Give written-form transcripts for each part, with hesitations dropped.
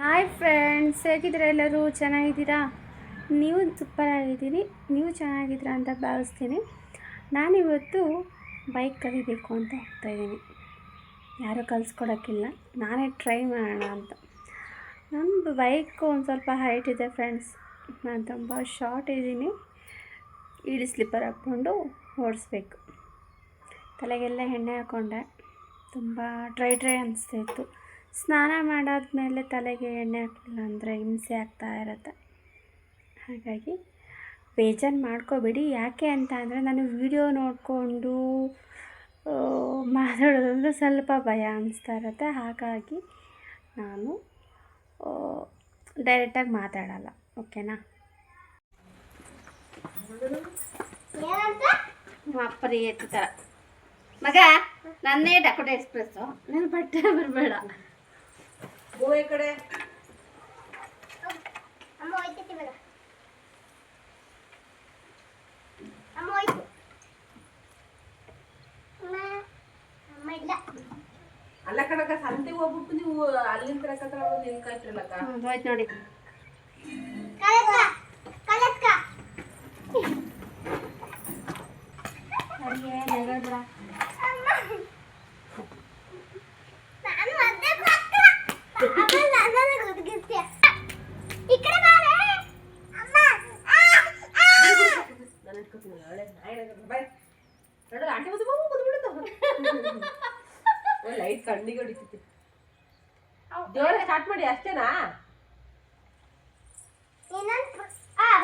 Hi friends, ಹೇಗಿದ್ದೀರಾ? ಎಲ್ಲರೂ ಚೆನ್ನಾಗಿದ್ದೀರಾ? ನೀವು ಸೂಪರ್ ಆಗಿದ್ದೀರಿ. ನೀವು ಚೆನ್ನಾಗಿದ್ದೀರಾ ಅಂತ ಭಾವಿಸ್ತೀನಿ. ನಾನಿವತ್ತು ಬೈಕ್ ಕಲಿಬೇಕು ಅಂತ ಹೋಗ್ತಾಯಿದ್ದೀನಿ. ಯಾರೂ ಕಲಿಸ್ಕೊಡೋಕ್ಕಿಲ್ಲ, ನಾನೇ ಟ್ರೈ ಮಾಡೋಣ ಅಂತ. ನಮ್ಮದು ಬೈಕು ಒಂದು ಸ್ವಲ್ಪ ಹೈಟ್ ಇದೆ ಫ್ರೆಂಡ್ಸ್. ನಾನು ತುಂಬ ಶಾರ್ಟ್ ಇದ್ದೀನಿ. ಈಡಿ ಸ್ಲಿಪ್ಪರ್ ಹಾಕ್ಕೊಂಡು ಓಡಿಸ್ಬೇಕು. ತಲೆಗೆಲ್ಲ ಎಣ್ಣೆ ಹಾಕ್ಕೊಂಡೆ. ತುಂಬ ಡ್ರೈ ಅನಿಸ್ತಾಯಿತ್ತು. ಸ್ನಾನ ಮಾಡಾದ್ಮೇಲೆ ತಲೆಗೆ ಎಣ್ಣೆ ಹಾಕಲಿಲ್ಲ ಅಂದರೆ ಹಿಂಸೆ ಆಗ್ತಾ ಇರುತ್ತೆ. ಹಾಗಾಗಿ ಬೇಜಾರು ಮಾಡ್ಕೋಬೇಡಿ. ಯಾಕೆ ಅಂತ ಅಂದರೆ ನಾನು ವಿಡಿಯೋ ನೋಡಿಕೊಂಡು ಮಾತಾಡೋದಂದ್ರೆ ಸ್ವಲ್ಪ ಭಯ ಅನಿಸ್ತಾ ಇರುತ್ತೆ. ಹಾಗಾಗಿ ನಾನು ಡೈರೆಕ್ಟಾಗಿ ಮಾತಾಡಲ್ಲ. ಓಕೆನಾ? ಅಪ್ಪರಿ ಎತ್ತು ಥರ ಮಗ ನನ್ನೇ ಡಕೋಟಾ ಎಕ್ಸ್ಪ್ರೆಸ್ಸು. ನನ್ನ ಬಟ್ಟೆ ಬರಬೇಡ. ಗೋವೆ ಕಡೆ ಅಮ್ಮ ಹೋಯ್ತೈತಿ ಮಗ. ಅಮ್ಮ ಹೋಯ್ತು. ಅಮ್ಮ ಇಲ್ಲ. ಅಲ್ಲ ಕಣಕ್ಕ, ಸಂತೆಗೆ ಹೋಗ್ಬಿಟ್ಟು ನೀವು ಅಲ್ಲಿಂದ ತರಕತ್ರ ನಿಲ್ಕಾಯ್ತಿರಲ್ಲಕ್ಕ. ಹೋಯ್ತು ನೋಡಿ. ಕಲತ್ಕ ಅಡಿಗೆ ನೆಗಡ್ಬಿಡ. ನಾನು ಅದೇ ಬರ್ತಾ ಅಮ್ಮ ನಾನು ಗುದ್ಗಿಸ್ತೀಯ. ಈ ಕಡೆ ಬಾರೆ ಅಮ್ಮ. ನಾನು ಇಟ್ಕೋತೀನಿ. ಹಳೆ ಬಾಯ್ ನೋಡಲ್ಲ, ಆಂಟಿ ಬಂದು ಬಾಬು ಕುದ್ಬಿಡುತ್ತ. ಲೈಟ್ ಕಣ್ಣಿಗೆ ಹೊಡಿತೈತಿ. ಜೋರ ಸ್ಟಾರ್ಟ್ ಮಾಡಿ. ಅಷ್ಟೇನಾ?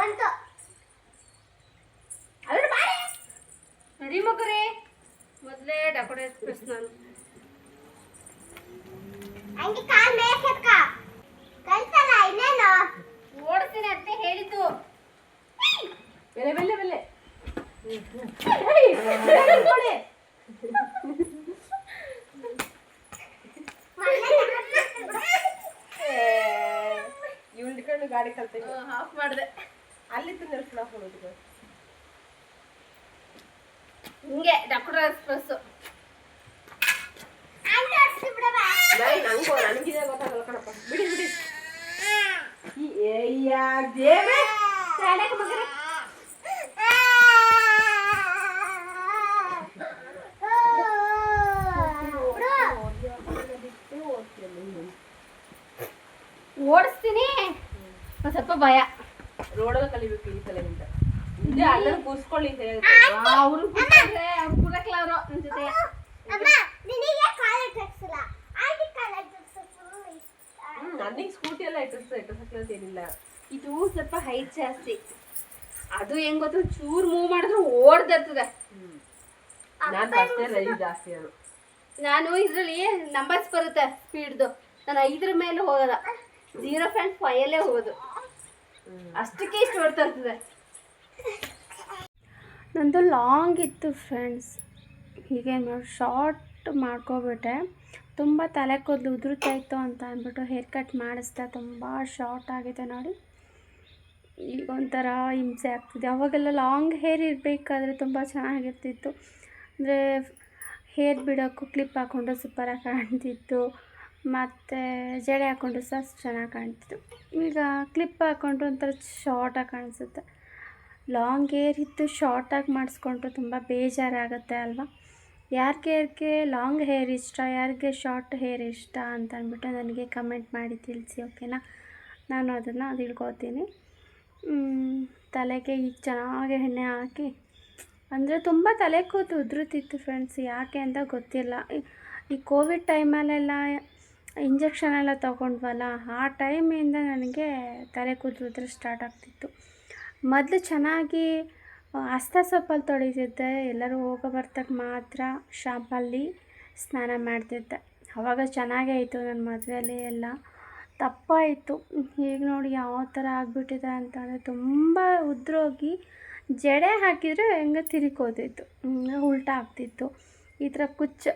ಬಂತು. ಅಲ್ಲ ಬಾರೆ ನಡಿ ಮಗರೇ, ಮೊದಲೇ ಡಕೋಟಾ ಎಕ್ಸ್ಪ್ರೆಸ್ ನಾನು. ಹಂಗೆ ಕಾಲ್ ಮೇಕೆತ್ಕ ಕಲ್ತಲ್ಲ ಇನ್ನೇನು ಓಡಿಸ್ತೀನಿ ಅಂತ ಹೇಳಿದ್ದು. ಬೆಲೆ ಬೆಲೆ ಬೆಲೆ ಇವ್ ಹಿಡ್ಕೊಂಡು ಗಾಡಿ ಕಲ್ತ ಆಫ್ ಮಾಡಿದೆ. ಅಲ್ಲಿತ್ತು ನೆಲ್ಸ್ಕೊಂಡು ಹಾಕೊಳ್ಳೋದು. ಹಿಂಗೆ ಡಕೋಟಾ ಎಕ್ಸ್ಪ್ರೆಸ್ಸು. ನನಗಿದೆ ಗೊತ್ತಾಗಲ್ಲ ಕಣಪ್ಪ. ಬಿಡಿ ಬಿಡಿ. ದೇವೆ ಮಗರೇ ಓಡಿಸ್ತೀನಿ. ಒಂದು ಸ್ವಲ್ಪ ಭಯ. ರೋಡಲ್ಲಿ ಕಲಿಬೇಕು ಈ ಸಲದಿಂದ. ಇದೆ ಅಲ್ಲೂ ಕೂರ್ಸ್ಕೊಳ್ಳಿ. ಅವ್ರು ಕೂರ್ಸ್ಕೊಂಡ್ರೆ ಅವ್ರು ಕೂರಕ್ಲ ಅವರು ನನ್ನ ಜೊತೆ. ಅಮ್ಮ ನಿನಗೆ ಕಾಲೇಜ್ ಟ್ಯಾಕ್ಸಿಲ್ಲ. ಆಂಟಿ ಕಾಲೇಜ್ ಟ್ಯಾಕ್ಸ್ ಇಷ್ಟ. ನನಗೆ ಸ್ಕೂಟಿ ಎಲ್ಲ ಇಟ್ಟಿರ್ಸಕ್ಕಿಲ್ಲ ಏನಿಲ್ಲ. ಇದು ಸ್ವಲ್ಪ ಹೈಟ್ ಜಾಸ್ತಿ. ಅದು ಹೆಂಗ್ ಗೊತ್ತು, ಚೂರು ಮೂವ್ ಮಾಡಿದ್ರು ಓಡ್ದಿರ್ತದೆ. ನಾನು ಫಸ್ಟೇ ರೈಸ್ ಜಾಸ್ತಿ. ನಾನು ಇದರಲ್ಲಿ ನಂಬರ್ಸ್ ಬರುತ್ತೆ ಸ್ಪೀಡ್ದು. ನಾನು 5 ಮೇಲೆ ಹೋಗೋದ. 0.5 ಹೋಗೋದು. ಅಷ್ಟಕ್ಕೆ ಇಷ್ಟು ಓಡ್ತಾ ಇರ್ತದೆ. ನಂದು ಲಾಂಗ್ ಇತ್ತು ಫ್ರೆಂಡ್ಸ್. ಹೀಗೇನು ಮಾಡಿ ಶಾರ್ಟ್ ಮಾಡ್ಕೊಬಿಟ್ಟೆ. ತುಂಬ ತಲೆ ಕೂದಲು ಉದುರುತ್ತಾ ಇತ್ತು ಅಂತ ಅಂದ್ಬಿಟ್ಟು ಹೇರ್ ಕಟ್ ಮಾಡಿಸ್ದೆ. ತುಂಬ ಶಾರ್ಟ್ ಆಗಿದೆ ನೋಡಿ. ಈಗ ಒಂಥರ ಹಿಂಸೆ ಆಗ್ತಿದೆ. ಅವಾಗೆಲ್ಲ ಲಾಂಗ್ ಹೇರ್ ಇರಬೇಕಾದ್ರೆ ತುಂಬ ಚೆನ್ನಾಗಿರ್ತಿತ್ತು. ಅಂದರೆ ಹೇರ್ ಬಿಡೋಕ್ಕೂ ಕ್ಲಿಪ್ ಹಾಕ್ಕೊಂಡು ಸೂಪರಾಗಿ ಕಾಣ್ತಿತ್ತು. ಮತ್ತು ಜಡೆ ಹಾಕ್ಕೊಂಡು ಸಹ ಚೆನ್ನಾಗಿ ಕಾಣ್ತಿತ್ತು. ಈಗ ಕ್ಲಿಪ್ ಹಾಕ್ಕೊಂಡು ಒಂಥರ ಶಾರ್ಟಾಗಿ ಕಾಣಿಸುತ್ತೆ. ಲಾಂಗ್ ಹೇರ್ ಇತ್ತು ಶಾರ್ಟಾಗಿ ಮಾಡಿಸ್ಕೊಂಡ್ರೆ ತುಂಬ ಬೇಜಾರಾಗುತ್ತೆ ಅಲ್ವಾ? ಯಾರಿಗೆ ಲಾಂಗ್ ಹೇರ್ ಇಷ್ಟ, ಯಾರಿಗೆ ಶಾರ್ಟ್ ಹೇರ್ ಇಷ್ಟ ಅಂತ ಅಂದ್ಬಿಟ್ಟು ನನಗೆ ಕಮೆಂಟ್ ಮಾಡಿ ತಿಳಿಸಿ. ಓಕೆನಾ? ನಾನು ಅದನ್ನು ತಿಳ್ಕೊತೀನಿ. ತಲೆಗೆ ಈಗ ಚೆನ್ನಾಗಿ ಎಣ್ಣೆ ಹಾಕಿ, ಅಂದರೆ ತುಂಬ ತಲೆ ಕೂತು ಉದುರುತ್ತಿತ್ತು ಫ್ರೆಂಡ್ಸ್. ಯಾಕೆ ಅಂತ ಗೊತ್ತಿಲ್ಲ. ಈ ಕೋವಿಡ್ ಟೈಮಲ್ಲೆಲ್ಲ ಇಂಜೆಕ್ಷನ್ ಎಲ್ಲ ತೊಗೊಂಡ್ವಲ್ಲ, ಆ ಟೈಮಿಂದ ನನಗೆ ತಲೆ ಕೂದಲು ಉದುರು ಸ್ಟಾರ್ಟ್ ಆಗ್ತಿತ್ತು. ಮೊದಲು ಚೆನ್ನಾಗಿ ಹಸ್ತ ಸೊಪ್ಪಲ್ಲಿ ತೊಳಿತಿದ್ದೆ. ಎಲ್ಲರೂ ಹೋಗೋ ಬರ್ತಕ್ಕೆ ಮಾತ್ರ ಶಾಂಪಲ್ಲಿ ಸ್ನಾನ ಮಾಡ್ತಿದ್ದೆ. ಆವಾಗ ಚೆನ್ನಾಗೇ ಇತ್ತು. ನನ್ನ ಮದುವೆಯಲ್ಲಿ ಎಲ್ಲ ದಪ್ಪ ಇತ್ತು. ಈಗ ನೋಡಿ ಯಾವ ಥರ ಆಗಿಬಿಟ್ಟಿದೆ ಅಂತಂದರೆ ತುಂಬ ಉದ್ರೋಗಿ ಜಡೆ ಹಾಕಿದರೆ ಹೆಂಗೆ ತಿರುಕೋತಿತ್ತು, ಉಲ್ಟಾ ಆಗ್ತಿತ್ತು. ಈ ಥರ ಕುಚ್ಚ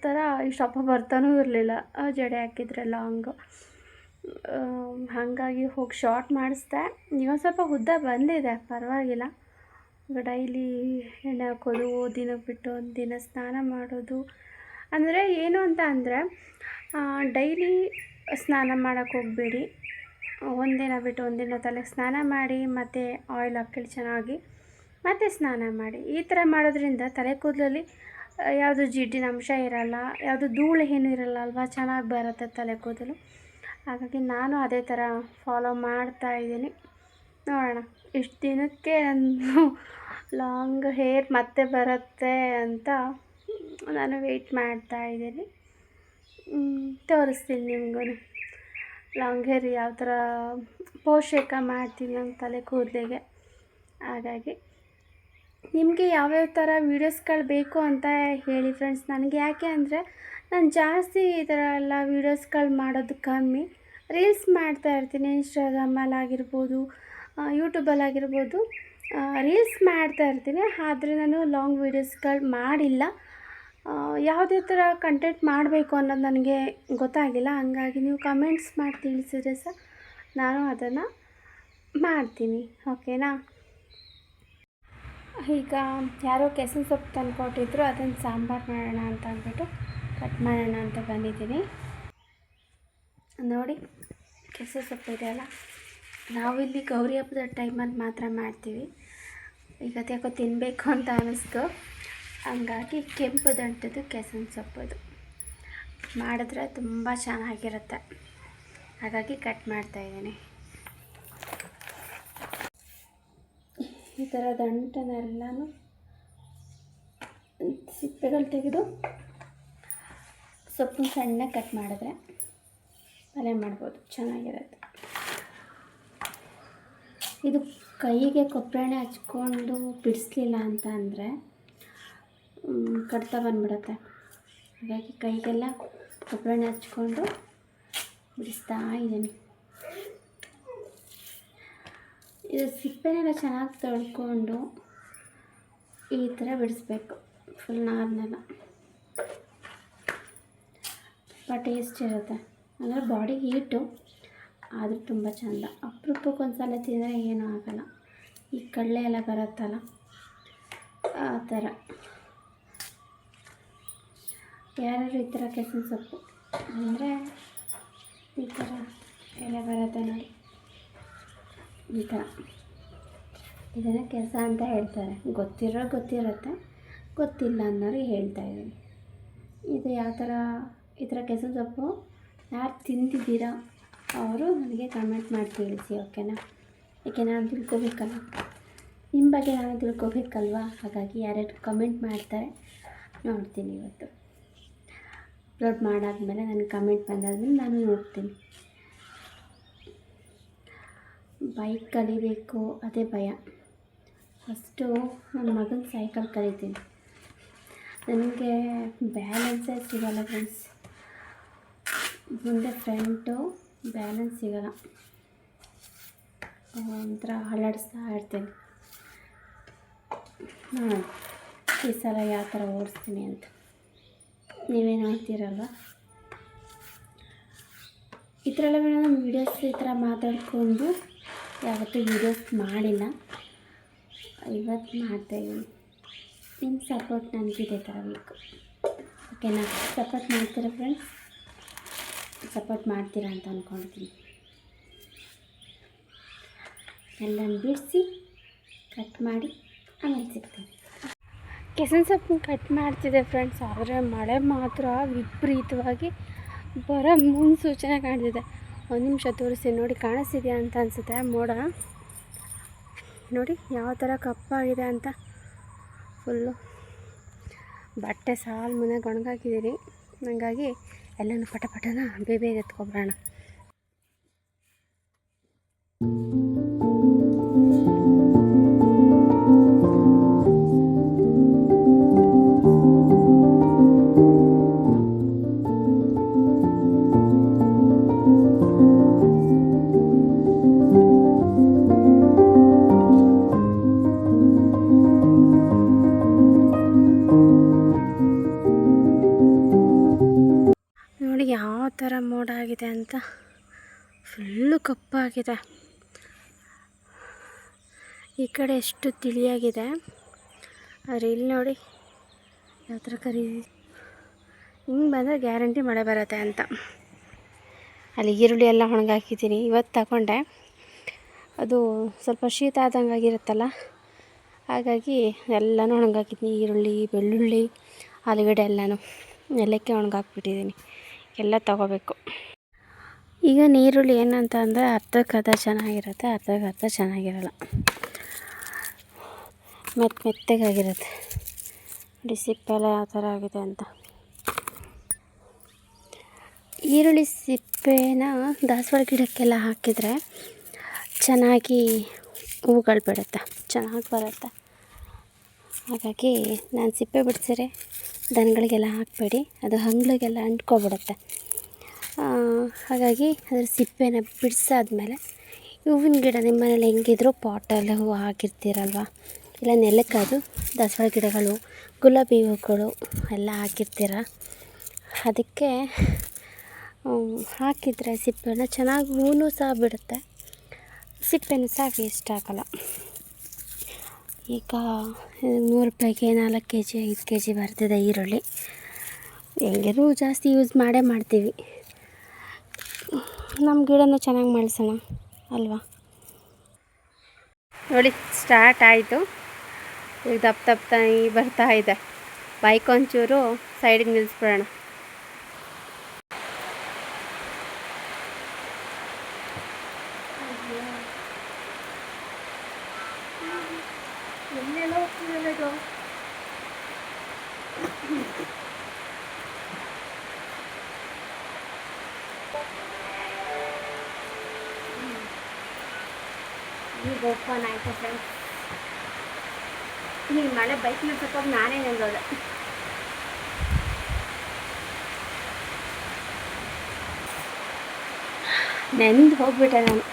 ಥರ ಇಷ್ಟಪ್ಪ ಬರ್ತಾನೂ ಇರಲಿಲ್ಲ ಜಡೆ ಹಾಕಿದರೆ ಲಾಂಗು. ಹಾಗಾಗಿ ಹೋಗಿ ಶಾರ್ಟ್ ಮಾಡಿಸ್ದೆ. ಈಗ ಸ್ವಲ್ಪ ಉದ್ದ ಬಂದಿದೆ, ಪರವಾಗಿಲ್ಲ. ಡೈಲಿ ಎಣ್ಣೆ ಹಾಕೋದು, ದಿನಕ್ಕೆ ಬಿಟ್ಟು ಒಂದು ದಿನ ಸ್ನಾನ ಮಾಡೋದು. ಅಂದರೆ ಏನು ಅಂತ ಅಂದರೆ ಡೈಲಿ ಸ್ನಾನ ಮಾಡೋಕ್ಕೆ ಹೋಗಬೇಡಿ. ಒಂದಿನ ಬಿಟ್ಟು ಒಂದಿನ ತಲೆಗೆ ಸ್ನಾನ ಮಾಡಿ ಮತ್ತು ಆಯಿಲ್ ಹಾಕಿ ಚೆನ್ನಾಗಿ ಮತ್ತು ಸ್ನಾನ ಮಾಡಿ. ಈ ಥರ ಮಾಡೋದ್ರಿಂದ ತಲೆ ಕೂದಲಲ್ಲಿ ಯಾವುದು ಜಿಡ್ಡಿನ ಅಂಶ ಇರಲ್ಲ, ಯಾವುದು ಧೂಳು ಏನೂ ಇರಲ್ಲ ಅಲ್ವಾ, ಚೆನ್ನಾಗಿ ಬರುತ್ತೆ ತಲೆ ಕೂದಲು. ಹಾಗಾಗಿ ನಾನು ಅದೇ ಥರ ಫಾಲೋ ಮಾಡ್ತಾಯಿದ್ದೀನಿ. ನೋಡೋಣ ಇಷ್ಟು ದಿನಕ್ಕೆ ನನ್ನ ಲಾಂಗ್ ಹೇರ್ ಮತ್ತೆ ಬರುತ್ತೆ ಅಂತ ನಾನು ವೆಯ್ಟ್ ಮಾಡ್ತಾಯಿದ್ದೀನಿ. ತೋರಿಸ್ತೀನಿ ನಿಮಗೂ ಲಾಂಗ್ ಹೇರ್ ಯಾವ ಥರ ಪೋಷಕ ಮಾಡ್ತೀನಿ ನನ್ನ ತಲೆ ಕೂದಲಿಗೆ. ಹಾಗಾಗಿ ನಿಮಗೆ ಯಾವ್ಯಾವ ಥರ ವೀಡಿಯೋಸ್ಗಳು ಬೇಕು ಅಂತ ಹೇಳಿ ಫ್ರೆಂಡ್ಸ್. ನನಗೆ ಯಾಕೆ ಅಂದರೆ ನಾನು ಜಾಸ್ತಿ ಈ ಥರ ಎಲ್ಲ ವೀಡಿಯೋಸ್ಗಳು ಮಾಡೋದು ಕಮ್ಮಿ. ರೀಲ್ಸ್ ಮಾಡ್ತಾಯಿರ್ತೀನಿ, ಇನ್ಸ್ಟಾಗ್ರಾಮಲ್ಲಾಗಿರ್ಬೋದು, ಯೂಟ್ಯೂಬಲ್ಲಾಗಿರ್ಬೋದು, ರೀಲ್ಸ್ ಮಾಡ್ತಾಯಿರ್ತೀನಿ. ಆದರೆ ನಾನು ಲಾಂಗ್ ವೀಡಿಯೋಸ್ಗಳು ಮಾಡಿಲ್ಲ. ಯಾವುದೇ ಥರ ಕಂಟೆಂಟ್ ಮಾಡಬೇಕು ಅನ್ನೋದು ನನಗೆ ಗೊತ್ತಾಗಿಲ್ಲ. ಹಂಗಾಗಿ ನೀವು ಕಮೆಂಟ್ಸ್ ಮಾಡಿ ತಿಳಿಸಿದ್ರೆ ಸಹ ನಾನು ಅದನ್ನು ಮಾಡ್ತೀನಿ, ಓಕೆನಾ. ಈಗ ಯಾರೋ ಕೆಸರು ಸೊಪ್ಪು ತಂದುಕೊಟ್ಟಿದ್ರು, ಅದನ್ನು ಸಾಂಬಾರು ಮಾಡೋಣ ಅಂತ ಅಂದ್ಬಿಟ್ಟು ಕಟ್ ಮಾಡೋಣ ಅಂತ ಬಂದಿದ್ದೀನಿ. ನೋಡಿ ಕೆಸರು ಸೊಪ್ಪು ಇದೆಯಲ್ಲ, ನಾವಿಲ್ಲಿ ಗೌರಿ ಹಬ್ಬದ ಟೈಮಲ್ಲಿ ಮಾತ್ರ ಮಾಡ್ತೀವಿ. ಈಗ ಯಾಕೋ ತಿನ್ನಬೇಕು ಅಂತ ಅನ್ನಿಸ್ತು, ಹಂಗಾಗಿ ಕೆಂಪು ದಂಟದು ಕೆಸರು ಸೊಪ್ಪದು ಮಾಡಿದ್ರೆ ತುಂಬ ಚೆನ್ನಾಗಿರುತ್ತೆ. ಹಾಗಾಗಿ ಕಟ್ ಮಾಡ್ತಾಯಿದ್ದೀನಿ. ಈ ಥರ ದಂಟನೆಲ್ಲನೂ ಸಿಪ್ಪೆಗಳು ತೆಗೆದು ಸೊಪ್ಪನ್ನು ಸಣ್ಣ ಕಟ್ ಮಾಡಿದ್ರೆ ಪಲ್ಯ ಮಾಡ್ಬೋದು, ಚೆನ್ನಾಗಿರುತ್ತೆ. ಇದು ಕೈಗೆ ಕೊಬ್ಬರಿ ಎಣ್ಣೆ ಹಚ್ಕೊಂಡು ಬಿಡಿಸ್ಲಿಲ್ಲ ಅಂತ ಅಂದರೆ ಕಡ್ತ ಬಂದ್ಬಿಡುತ್ತೆ. ಹಾಗಾಗಿ ಕೈಗೆಲ್ಲ ಕೊಬ್ಬರಿ ಎಣ್ಣೆ ಹಚ್ಕೊಂಡು ಬಿಡಿಸ್ತಾ ಇದ್ದೀನಿ. ಇದು ಸಿಪ್ಪೆನೆಲ್ಲ ಚೆನ್ನಾಗಿ ತೊಳ್ಕೊಂಡು ಈ ಥರ ಬಿಡಿಸ್ಬೇಕು, ಫುಲ್ ನಾರನ್ನೆಲ್ಲ. ತುಂಬ ಟೇಸ್ಟ್ ಇರುತ್ತೆ, ಅಂದರೆ ಬಾಡಿ ಹೀಟು, ಆದರೂ ತುಂಬ ಚೆಂದ. ಅಪರೂಪಕ್ಕೆ ಒಂದು ಸಲ ತಿಂದರೆ ಏನೂ ಆಗೋಲ್ಲ. ಈ ಕಡಲೆ ಎಲ್ಲ ಬರುತ್ತಲ್ಲ ಆ ಥರ. ಯಾರು ಈ ಥರ ಕೆಸರು ಸೊಪ್ಪು ಅಂದರೆ ಈ ಥರ ಎಲೆ ಬರುತ್ತೆ ನೋಡಿ, ಈ ಥರ. ಇದನ್ನು ಕೆಸ ಅಂತ ಹೇಳ್ತಾರೆ. ಗೊತ್ತಿರುತ್ತೆ, ಗೊತ್ತಿಲ್ಲ ಅನ್ನೋರು ಹೇಳ್ತಾಯಿದ್ದೀನಿ. ಇದು ಯಾವ ಥರ ಈ ಥರ ಕೆಸರು ಸೊಪ್ಪು ಯಾರು ತಿಂದಿದ್ದೀರಾ ಅವರು ನನಗೆ ಕಮೆಂಟ್ ಮಾಡಿ ತಿಳಿಸಿ, ಓಕೆನಾ. ಏಕೆ ನಾನು ತಿಳ್ಕೊಬೇಕಲ್ಲ, ನಿಮ್ಮ ಬಗ್ಗೆ ನಾನು ತಿಳ್ಕೊಬೇಕಲ್ವ. ಹಾಗಾಗಿ ಯಾರ್ಯಾರು ಕಮೆಂಟ್ ಮಾಡ್ತಾರೆ ನೋಡ್ತೀನಿ. ಇವತ್ತು ಅಪ್ಲೋಡ್ ಮಾಡಾದ್ಮೇಲೆ ನನಗೆ ಕಮೆಂಟ್ ಬಂದಾದ್ಮೇಲೆ ನಾನು ನೋಡ್ತೀನಿ. ಬೈಕ್ ಕಲಿಬೇಕು ಅದೇ ಭಯ. ಫಸ್ಟು ನನ್ನ ಮಗನ ಸೈಕಲ್ ಕಲಿತೀನಿ. ನನಗೆ ಬ್ಯಾಲೆನ್ಸೇ ಸಿಗೋಲ್ಲ ಫ್ರೆಂಡ್ಸ್, ಮುಂದೆ ಫ್ರಂಟು ಬ್ಯಾಲೆನ್ಸ್ ಸಿಗೋಲ್ಲ, ಒಂಥರ ಅಲ್ಲಾಡಿಸ್ತಾ ಇರ್ತೀನಿ. ನೋಡಿ ಈ ಸಲ ಯಾವ ಥರ ಓಡಿಸ್ತೀನಿ ಅಂತ ನೀವೇ ನೋಡ್ತೀರಲ್ವ. ಈ ಥರ ಎಲ್ಲ ನಾನು ವೀಡಿಯೋಸ್ ಈ ಥರ ಮಾತಾಡ್ಕೊಂಡು ಯಾವತ್ತೂ ವೀಡಿಯೋಸ್ ಮಾಡಿಲ್ಲ, ಇವತ್ತು ಮಾಡ್ತಾಯಿದ್ದೀನಿ. ನಿಮ್ಮ ಸಪೋರ್ಟ್ ನನಗಿದೆ ಥರ ಬೇಕು, ಓಕೆನಾ. ಸಪೋರ್ಟ್ ಮಾಡ್ತೀರಾ ಫ್ರೆಂಡ್ಸ್? ಸಪೋರ್ಟ್ ಮಾಡ್ತೀರಾ ಅಂತ ಅಂದ್ಕೊಳ್ತೀನಿ. ಎಲ್ಲನೂ ಬಿಡಿಸಿ ಕಟ್ ಮಾಡಿ ಆಮೇಲೆ ಸಿಗ್ತೀನಿ. ಕೆಸರು ಸೊಪ್ಪು ಕಟ್ ಮಾಡ್ತಿದ್ದೆ ಫ್ರೆಂಡ್ಸ್, ಆದರೆ ಮಳೆ ಮಾತ್ರ ವಿಪರೀತವಾಗಿ ಬರೋ ಮುನ್ಸೂಚನೆ ಕಾಣ್ತಿದೆ. ಒಂದು ನಿಮಿಷ ತೋರಿಸಿ ನೋಡಿ, ಕಾಣಿಸ್ತಿದೆಯಾ ಅಂತ ಅನಿಸುತ್ತೆ ಮೋಡ. ನೋಡಿ ಯಾವ ಥರ ಕಪ್ಪಾಗಿದೆ ಅಂತ. ಫುಲ್ಲು ಬಟ್ಟೆ ಸಾಲು ಮನೆಗೆ ಒಣಗಾಕಿದ್ದೀನಿ, ಹಾಗಾಗಿ ಎಲ್ಲನೂ ಪಟನ ಬೇಗ ಎತ್ಕೊಬಿಡೋಣ. ನೋಡಿ ಯಾವ ಥರ ಮೋಡ ಆಗಿದೆ ಅಂತ, ಫುಲ್ಲು ಕಪ್ಪಾಗಿದೆ. ಈ ಕಡೆ ಎಷ್ಟು ತಿಳಿಯಾಗಿದೆ, ಆದರೆ ಇಲ್ಲಿ ನೋಡಿ ಯಾವ ಥರ ಹಿಂಗೆ ಬಂದರೆ ಗ್ಯಾರಂಟಿ ಮಳೆ ಬರುತ್ತೆ ಅಂತ. ಅಲ್ಲಿ ಈರುಳ್ಳಿ ಎಲ್ಲ ಒಣಗಾಕಿದ್ದೀನಿ. ಇವತ್ತು ತಗೊಂಡೆ, ಅದು ಸ್ವಲ್ಪ ಶೀತ ಆದಂಗೆ ಆಗಿರುತ್ತಲ್ಲ, ಹಾಗಾಗಿ ಎಲ್ಲನೂ ಒಣಗಾಕಿದ್ದೀನಿ. ಈರುಳ್ಳಿ, ಬೆಳ್ಳುಳ್ಳಿ, ಆಲೂಗಡ್ಡೆ ಎಲ್ಲನೂ ನೆಲಕ್ಕೆ ಒಣಗಾಕ್ಬಿಟ್ಟಿದ್ದೀನಿ. ಎಲ್ಲ ತಗೋಬೇಕು. ಈಗ ನೀರುಳ್ಳಿ ಏನಂತ ಅಂದರೆ ಅರ್ಧಕ್ಕರ್ಧ ಚೆನ್ನಾಗಿರುತ್ತೆ, ಅರ್ಧಕ್ಕರ್ಧ ಚೆನ್ನಾಗಿರಲ್ಲ, ಮೆತ್ತಗಾಗಿರುತ್ತೆ. ನೋಡಿ ಸಿಪ್ಪೆಲ್ಲ ಯಾವ ಥರ ಆಗಿದೆ ಅಂತ. ಈರುಳ್ಳಿ ಸಿಪ್ಪೆನ ದಾಸವಾಳ ಗಿಡಕ್ಕೆಲ್ಲ ಹಾಕಿದರೆ ಚೆನ್ನಾಗಿ ಹೂಗಳು ಬಿಡುತ್ತೆ, ಚೆನ್ನಾಗಿ ಬರುತ್ತೆ. ಹಾಗಾಗಿ ನಾನು ಸಿಪ್ಪೆ ಬಿಡಿಸಿದ್ರೆ ದನಗಳಿಗೆಲ್ಲ ಹಾಕಬೇಡಿ, ಅದು ಹಂಗ್ಳಿಗೆಲ್ಲ ಅಂಟ್ಕೊಬಿಡುತ್ತೆ. ಹಾಗಾಗಿ ಅದರ ಸಿಪ್ಪೆನ ಬಿಡಿಸಾದ್ಮೇಲೆ ಹೂವಿನ ಗಿಡ ನಿಮ್ಮ ಮನೇಲಿ ಹೆಂಗಿದ್ರು ಪಾಟಲ್ಲಿ ಹೂವು ಹಾಕಿರ್ತೀರಲ್ವ, ಇಲ್ಲ ನೆಲಕ್ಕದು ದಾಸವಾಳ ಗಿಡಗಳು, ಗುಲಾಬಿ ಹೂಗಳು ಎಲ್ಲ ಹಾಕಿರ್ತೀರ, ಅದಕ್ಕೆ ಹಾಕಿದರೆ ಸಿಪ್ಪೆನ ಚೆನ್ನಾಗಿ ಹೂವು ಸಹ ಬಿಡುತ್ತೆ, ಸಿಪ್ಪೆನೂ ಸಹ ವೇಸ್ಟ್ ಆಗೋಲ್ಲ. ಈಗ 100 ರೂಪಾಯಿಗೆ 4 kg 5 kg ಬರ್ತಿದೆ ಈರುಳ್ಳಿ. ಹೆಂಗಿರೂ ಜಾಸ್ತಿ ಯೂಸ್ ಮಾಡ್ತೀವಿ, ನಮ್ಮ ಗಿಡನೂ ಚೆನ್ನಾಗಿ ಬೆಳೆಸೋಣ ಅಲ್ವಾ. ನೋಡಿ ಸ್ಟಾರ್ಟ್ ಆಯಿತು. ಈಗ ದಪ್ಪ ಬರ್ತಾ ಇದೆ. ಬೈಕ್ ಒಂಚೂರು ಸೈಡಿಗೆ ನಿಲ್ಲಿಸ್ಬಿಡೋಣ. ಎಲ್ಲೆಲ್ಲ ಹೋಗ್ತಿದೆಲ್ಲ ಇದು. ಈಗ ಓಪನ್ ಆಯಿತು ಫ್ರೆಂಡ್ಸ್. ಈಗ ಮಳೆ ಬೈಕ್ ನಿಲ್ಸೋಕೆ ನಾನೇ ನೆಂದೋದೆ. ನೆಂದು ಹೋಗ್ಬಿಟ್ಟೆ ನಾನು,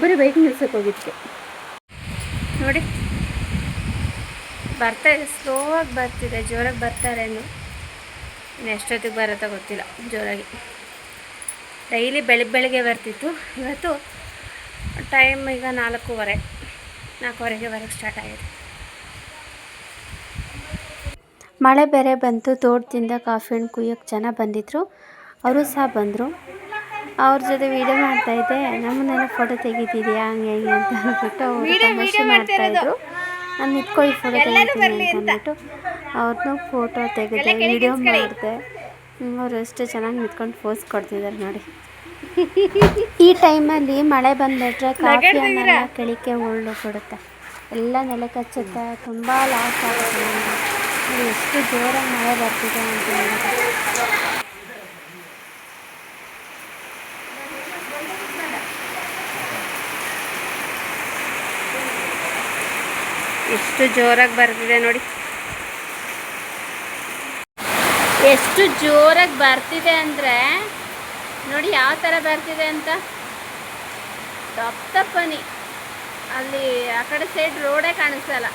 ಬರೀ ಬೈಕ್ ನಿಲ್ಸೋಕೆ ಹೋಗಿದ್ದೆ. ನೋಡಿ ಬರ್ತಾ ಇದೆ, ಸ್ಲೋವಾಗಿ ಬರ್ತಿದೆ, ಜೋರಾಗಿ ಬರ್ತಾರೆ ಇನ್ನು ಎಷ್ಟೊತ್ತಿಗೆ ಬರುತ್ತೋ ಗೊತ್ತಿಲ್ಲ. ಜೋರಾಗಿ ಡೈಲಿ ಬೆಳಗ್ಗೆ ಬರ್ತಿತ್ತು, ಇವತ್ತು ಟೈಮ್ ಈಗ 4:15 ಬರೋಕ್ಕೆ ಸ್ಟಾರ್ಟ್ ಆಗಿದೆ. ಮಳೆ ಬೇರೆ ಬಂತು. ತೋಟದಿಂದ ಕಾಫಿ ಹಣ್ಣು ಕುಯ್ಯೋಕ್ಕೆ ಜನ ಬಂದಿದ್ದರು, ಅವರು ಸಹ ಬಂದರು. ಅವ್ರ ಜೊತೆ ವೀಡಿಯೋ ಮಾಡ್ತಾಯಿದ್ದೆ. ನಮ್ಮನ್ನೆಲ್ಲ ಫೋಟೋ ತೆಗಿತಿದ್ಯಾ ಹಂಗೆ ಹಿಂಗೆ ಅಂತ ಅಂದ್ಬಿಟ್ಟು ಅವರು ತಮಾಷೆ ಮಾಡ್ತಾಯಿದ್ರು. ನಾನು ನಿಂತ್ಕೊಳ್ಳಿ ಫೋಟೋ ತೆಗಿತೀನಿ ಅಂತ ಅಂದ್ಬಿಟ್ಟು ಅವ್ರನ್ನೂ ಫೋಟೋ ತೆಗೆದೆ, ವೀಡಿಯೋ ಮಾಡಿದೆ. ಅವರು ಅಷ್ಟೇ ಚೆನ್ನಾಗಿ ನಿಂತ್ಕೊಂಡು ಪೋಸ್ ಕೊಡ್ತಿದ್ದಾರೆ ನೋಡಿ. ಈ ಟೈಮಲ್ಲಿ ಮಳೆ ಬಂದುಬಿಟ್ರೆ ಕಾಫಿ ಹಣ್ಣೆಲ್ಲ ಕೆಳಕ್ಕೆ ಉರುಳು ಕೊಡುತ್ತೆ, ಎಲ್ಲ ನೆಲಕ್ಕೆ ಹಚ್ಚುತ್ತೆ, ತುಂಬ ಲಾಸ್ ಆಗುತ್ತೆ ನಮಗೆ. ಎಷ್ಟು ಜೋರಾಗಿ ಮಳೆ ಬರ್ತಿದೆ ಅಂತ ಹೇಳಿದ್ರೆ ಎಷ್ಟು ಜೋರಾಗಿ ಬರ್ತಿದೆ ನೋಡಿ, ಎಷ್ಟು ಜೋರಾಗಿ ಬರ್ತಿದೆ ಅಂದರೆ ನೋಡಿ ಯಾವ ಥರ ಬರ್ತಿದೆ ಅಂತ. ದಪ್ಪನಿ ಅಲ್ಲಿ ಆ ಕಡೆ ಸೈಡ್ ರೋಡೇ ಕಾಣಿಸಲ್ಲ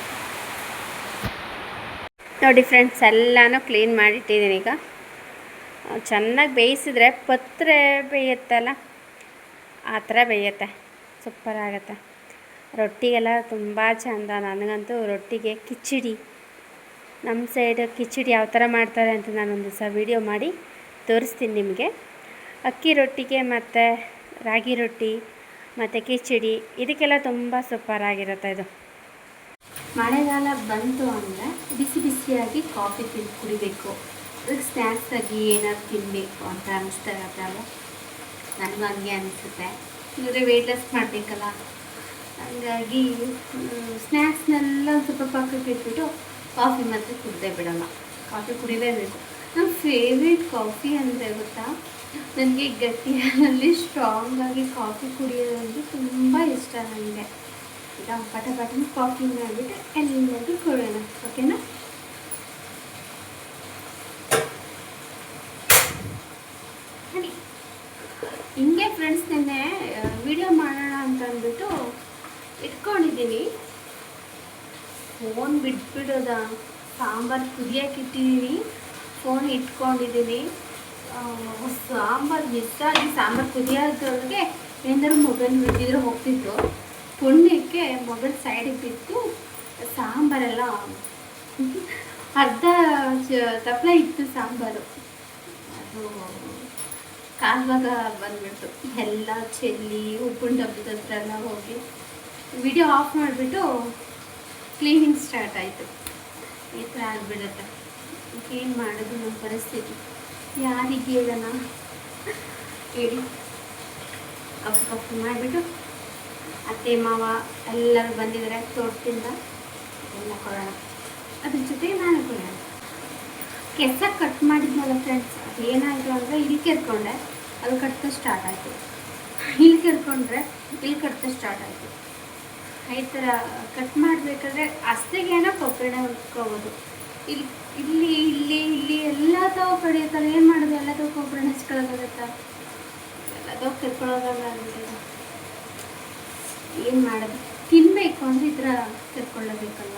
ನೋಡಿ ಫ್ರೆಂಡ್ಸ್. ಎಲ್ಲನೂ ಕ್ಲೀನ್ ಮಾಡಿಟ್ಟಿದ್ದೀನಿ. ಈಗ ಚೆನ್ನಾಗಿ ಬೇಯಿಸಿದ್ರೆ ಪತ್ರೆ ಬೇಯುತ್ತಲ್ಲ, ಆ ಥರ ಬೇಯುತ್ತೆ, ಸೂಪರ್ ಆಗುತ್ತೆ. ರೊಟ್ಟಿಗೆಲ್ಲ ತುಂಬ ಚೆಂದ. ನನಗಂತೂ ರೊಟ್ಟಿಗೆ ಕಿಚಡಿ, ನಮ್ಮ ಸೈಡ್ ಕಿಚಡಿ ಯಾವ ಥರ ಮಾಡ್ತಾರೆ ಅಂತ ನಾನೊಂದು ದಿವಸ ವೀಡಿಯೋ ಮಾಡಿ ತೋರಿಸ್ತೀನಿ ನಿಮಗೆ. ಅಕ್ಕಿ ರೊಟ್ಟಿಗೆ ಮತ್ತು ರಾಗಿ ರೊಟ್ಟಿ ಮತ್ತು ಕಿಚಡಿ ಇದಕ್ಕೆಲ್ಲ ತುಂಬ ಸೂಪರಾಗಿರುತ್ತೆ ಇದು. ಮಳೆಗಾಲ ಬಂತು ಅಂದರೆ ಬಿಸಿ ಬಿಸಿಯಾಗಿ ಕಾಫಿ ಕುಡಿಬೇಕು, ಅದಕ್ಕೆ ಸ್ನ್ಯಾಕ್ಸಾಗಿ ಏನಾದ್ರು ತಿನ್ನಬೇಕು ಅಂತ ಅನ್ನಿಸ್ತಾ ಇರುತ್ತಲ್ಲ, ನನಗೂ ಹಂಗೆ ಅನಿಸುತ್ತೆ. ಅಂದರೆ ವೆಯ್ಟ್ ಲಾಸ್ ಮಾಡಬೇಕಲ್ಲ, ಹಂಗಾಗಿ ಸ್ನ್ಯಾಕ್ಸ್ನೆಲ್ಲ ಸ್ವಲ್ಪ ಪಕ್ಕಕ್ಕೆ ಇಟ್ಬಿಟ್ಟು ಕಾಫಿ ಮಾತ್ರ ಕುಡಿದೇ ಬಿಡೋಲ್ಲ, ಕಾಫಿ ಕುಡಿಲೇಬೇಕು. ನನ್ನ ಫೇವ್ರೇಟ್ ಕಾಫಿ ಅಂದರೆ ಗೊತ್ತಾ, ನನಗೆ ಗಟ್ಟಿ ಹಾಲಲ್ಲಿ ಸ್ಟ್ರಾಂಗಾಗಿ ಕಾಫಿ ಕುಡಿಯೋದಂದ್ರೆ ತುಂಬ ಇಷ್ಟ ನನಗೆ. ಈಗ ಪಟನ ಕಾಫಿ ಮಾಡಿಬಿಟ್ಟು ಎಲ್ಲರಿಗೂ ಕೊಡೋಣ, ಓಕೆನಾ? ಹಿಂಗೆ ಫ್ರೆಂಡ್ಸ್ ನೆನ್ನೆ ವಿಡಿಯೋ ಮಾಡೋಣ ಅಂತ ಅಂದ್ಬಿಟ್ಟು ಇಟ್ಕೊಂಡಿದ್ದೀನಿ. ಫೋನ್ ಬಿಟ್ಬಿಡೋದ, ಸಾಂಬಾರು ಕುದಿಯೋಕೆ ಇಟ್ಟಿದ್ದೀನಿ, ಫೋನ್ ಇಟ್ಕೊಂಡಿದ್ದೀನಿ. ಸಾಂಬಾರು ಮಿಸ್ಸಾಗಿ ಸಾಂಬಾರು ಕುದಿಯೋದ್ರೊಳಗೆ ಏನಾದ್ರು ಮೊಬೈಲ್ ಬಿದ್ದಿದ್ರೆ ಹೋಗ್ತಿತ್ತು. ಪುಣ್ಯಕ್ಕೆ ಮೊಬೈಲ್ ಸೈಡಿಗೆ ಬಿತ್ತು, ಸಾಂಬಾರೆಲ್ಲ ಅರ್ಧ ತಪ್ಪಲೆ ಇತ್ತು ಸಾಂಬಾರು. ಅದು ಕಾಲ್ವಾಗ ಬಂದ್ಬಿಡ್ತು ಎಲ್ಲ ಚೆಲ್ಲಿ ಉಪ್ಪಿನ ಡಬ್ಬದ ಹತ್ರ ಎಲ್ಲ ಹೋಗಿ ವಿಡಿಯೋ ಆಫ್ ಮಾಡಿಬಿಟ್ಟು ಕ್ಲೀನಿಂಗ್ ಸ್ಟಾರ್ಟ್ ಆಯಿತು. ಈ ಥರ ಆಗಿಬಿಡುತ್ತೆ. ಏನು ಮಾಡೋದು ನಮ್ಮ ಪರಿಸ್ಥಿತಿ, ಯಾರಿಗೆ ಹೇಳೋಣ ಹೇಳಿ. ಕಪ್ಪು ಮಾಡಿಬಿಟ್ಟು ಅತ್ತೆ ಮಾವ ಎಲ್ಲರೂ ಬಂದಿದ್ದಾರೆ ತೋಟದಿಂದ, ಎಲ್ಲ ಕೊಡೋಣ. ಅದ್ರ ಜೊತೆಗೆ ನಾನು ಕೊಡೋಣ. ಕೆಸ ಕಟ್ ಮಾಡಿದ್ನಲ್ಲ ಫ್ರೆಂಡ್ಸ್, ಅದೇನಾಯಿತು ಅಂದರೆ ಇಲ್ಲಿ ಕೆರ್ಕೊಂಡೆ, ಅಲ್ಲಿ ಕಟ್ತಾ ಸ್ಟಾರ್ಟ್ ಆಯಿತು. ಇಲ್ಲಿ ಕೆರ್ಕೊಂಡ್ರೆ ಇಲ್ಲಿ ಕಟ್ತಾ ಸ್ಟಾರ್ಟ್ ಆಯಿತು. ಈ ಥರ ಕಟ್ ಮಾಡಬೇಕಾದ್ರೆ ಅಸ್ತೆಗೇನೋ ಕೊಬ್ಬರಿ ಹೊತ್ಕೋಬೋದು. ಇಲ್ಲಿ ಇಲ್ಲಿ ಇಲ್ಲಿ ಇಲ್ಲಿ ಎಲ್ಲ ತಾವು ಕಡಿಯೋಕ್ಕಲ್ಲ, ಏನು ಮಾಡೋದು, ಎಲ್ಲ ತಾವು ಕೊಬ್ಬರಿ ಹಚ್ಕೊಳ್ಳೋದಾಗತ್ತಾ, ಎಲ್ಲ ತಾವು ಕೆರ್ಕೊಳ್ಳೋದಾಗಲ್ಲ. ಏನು ಮಾಡೋದು, ತಿನ್ನಬೇಕು ಅಂದರೆ ಈ ಥರ ಕೆರ್ಕೊಳ್ಳಬೇಕಲ್ಲ.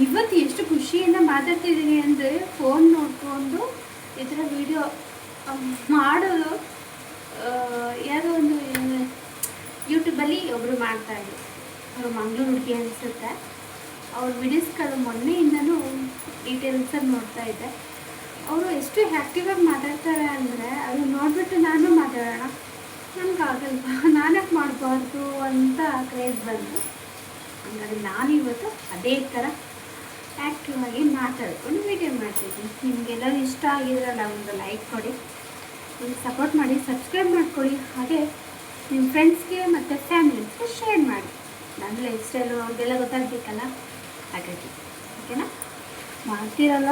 ಇವತ್ತು ಎಷ್ಟು ಖುಷಿಯಿಂದ ಮಾತಾಡ್ತಿದ್ದೀನಿ ಅಂದರೆ ಫೋನ್ ನೋಡಿಕೊಂಡು ಈ ಥರ ವಿಡಿಯೋ ಮಾಡೋದು. ಯಾವುದೋ ಒಂದು ಯೂಟ್ಯೂಬಲ್ಲಿ ಒಬ್ಬರು ಮಾಡ್ತಾಯಿದ್ರು, ಅವರು ಮಂಗಳೂರು ಹುಡುಗಿ ಅನಿಸುತ್ತೆ. ಅವ್ರ ವಿಡಿಯೋಸ್ಗಳು ಮೊನ್ನೆಯಿಂದನೂ ಡೀಟೇಲ್ಸಲ್ಲಿ ನೋಡ್ತಾ ಇದ್ದೆ. ಅವರು ಎಷ್ಟು ಆ್ಯಕ್ಟಿವಾಗಿ ಮಾತಾಡ್ತಾರೆ ಅಂದರೆ ಅದು ನೋಡಿಬಿಟ್ಟು ನಾನು ಮಾತಾಡೋಣ, ನನಗಾಗಲ್ವಾ, ನಾನಕ್ಕೆ ಮಾಡಬಾರ್ದು ಅಂತ ಕ್ರೇಜ್ ಬಂದು ಹಂಗಾಗಿ ನಾನಿವತ್ತು ಅದೇ ಥರ ಆ್ಯಕ್ಟಿವ್ ಆಗಿ ಮಾತಾಡ್ಕೊಂಡು ವಿಡಿಯೋ ಮಾಡ್ತಿದ್ದೀನಿ. ನಿಮಗೆಲ್ಲರೂ ಇಷ್ಟ ಆಗಿದ್ರಲ್ಲ ಒಂದು ಲೈಕ್ ಕೊಡಿ, ನಿಮ್ಗೆ ಸಪೋರ್ಟ್ ಮಾಡಿ, ಸಬ್ಸ್ಕ್ರೈಬ್ ಮಾಡ್ಕೊಳ್ಳಿ. ಹಾಗೆ ನಿಮ್ಮ ಫ್ರೆಂಡ್ಸ್ಗೆ ಮತ್ತು ಫ್ಯಾಮಿಲಿಸ್ಗೆ ಶೇರ್ ಮಾಡಿ. ನನ್ನ ಲೈಫ್ ಸ್ಟೈಲು ಅವ್ರಿಗೆಲ್ಲ ಗೊತ್ತಾಗಬೇಕಲ್ಲ, ಹಾಗಾಗಿ ಓಕೆನಾ. ಮಾಡ್ತಿರಲ್ಲ,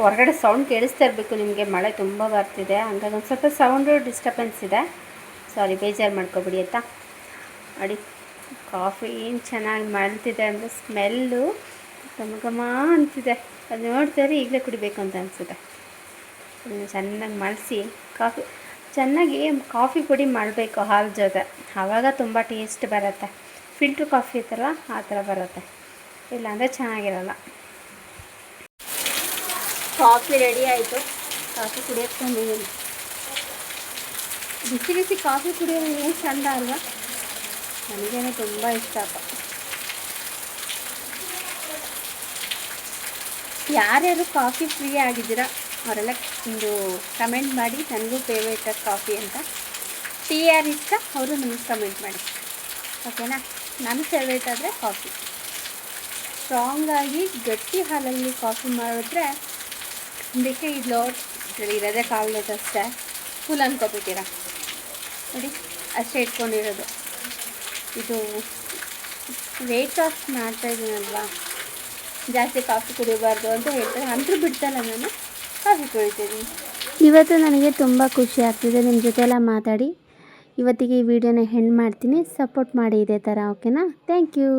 ಹೊರಗಡೆ ಸೌಂಡ್ ಕೇಳಿಸ್ತಾ ಇರಬೇಕು ನಿಮಗೆ. ಮಳೆ ತುಂಬ ಬರ್ತಿದೆ, ಹಂಗಾಗಿ ಒಂದು ಸ್ವಲ್ಪ ಸೌಂಡು ಡಿಸ್ಟರ್ಬೆನ್ಸ್ ಇದೆ, ಸಾರಿ ಬೇಜಾರು ಮಾಡ್ಕೊಬಿಡಿ ಆಯಿತಾ. ನೋಡಿ ಕಾಫಿ ಏನು ಚೆನ್ನಾಗಿ ಮಾಡ್ತಿದೆ ಅಂದರೆ ಸ್ಮೆಲ್ಲು ಘಮ ಅಂತಿದೆ. ಅದು ನೋಡ್ತಾರೆ ಈಗಲೇ ಕುಡಿಬೇಕು ಅಂತ ಅನಿಸುತ್ತೆ. ಅದನ್ನು ಚೆನ್ನಾಗಿ ಮಳಿಸಿ ಚೆನ್ನಾಗಿ ಕಾಫಿ ಪುಡಿ ಮಾಡಬೇಕು ಹಾಲು ಜೊತೆ, ಆವಾಗ ತುಂಬ ಟೇಸ್ಟ್ ಬರುತ್ತೆ. ಫಿಲ್ಟ್ರ್ ಕಾಫಿ ಇತ್ತಲ್ಲ ಆ ಥರ ಬರುತ್ತೆ, ಇಲ್ಲಾಂದರೆ ಚೆನ್ನಾಗಿರಲ್ಲ. ಕಾಫಿ ರೆಡಿ ಆಯಿತು, ಕಾಫಿ ಕುಡಿಯೋಕ್ಕೆ ಬಂದಿದ್ದೀನಿ. ಬಿಸಿ ಬಿಸಿ ಕಾಫಿ ಕುಡಿಯೋದು ಏನು ಚಂದ ಅಲ್ವಾ, ನನಗೇನೋ ತುಂಬ ಇಷ್ಟಪ್ಪ. ಯಾರ್ಯಾರು ಕಾಫಿ ಫ್ರೀ ಆಗಿದ್ದೀರಾ ಅವರೆಲ್ಲ ಒಂದು ಕಮೆಂಟ್ ಮಾಡಿ, ನನಗೂ ಫೇವ್ರೇಟ್ ಕಾಫಿ ಅಂತ. ಟೀ ಯಾರು ಇಷ್ಟ ಅವರು ನನಗೆ ಕಮೆಂಟ್ ಮಾಡಿ, ಓಕೆನಾ. ನನ್ನ ಫೇವ್ರೇಟ್ ಆದರೆ ಕಾಫಿ. ಸ್ಟ್ರಾಂಗಾಗಿ ಗಟ್ಟಿ ಹಾಲಲ್ಲಿ ಕಾಫಿ ಮಾಡಿದ್ರೆ ಅದಕ್ಕೆ ಇದು ಲೋಟ್ ಇರೋದೇ ಕಾಲು ಲೋಟ್ ಅಷ್ಟೇ, ಫುಲ್ ಅನ್ಕೋಬಿಟ್ಟಿರ ನೋಡಿ, ಅಷ್ಟೇ ಇಟ್ಕೊಂಡಿರೋದು. ಇದು ವೆಯ್ಟ್ ಆಫ್ ಮಾಡ್ತಾಯಿದ್ದೀನಲ್ವಾ, ಜಾಸ್ತಿ ಕಾಫಿ ಕುಡಿಯಬಾರ್ದು ಅಂತ ಹೇಳ್ತಾರೆ, ಅಂತೂ ಬಿಡ್ತಲ್ಲ ನಾನು ಕಾಫಿ ಕುಡಿತೀನಿ. ಇವತ್ತು ನನಗೆ ತುಂಬ ಖುಷಿ ಆಗ್ತಿದೆ ನಿಮ್ಮ ಜೊತೆ ಎಲ್ಲ ಮಾತಾಡಿ. ಇವತ್ತಿಗೆ ಈ ವಿಡಿಯೋನ ಎಂಡ್ ಮಾಡ್ತೀನಿ. ಸಪೋರ್ಟ್ ಮಾಡಿ ಇದೇ ಥರ, ಓಕೆನಾ. Thank you.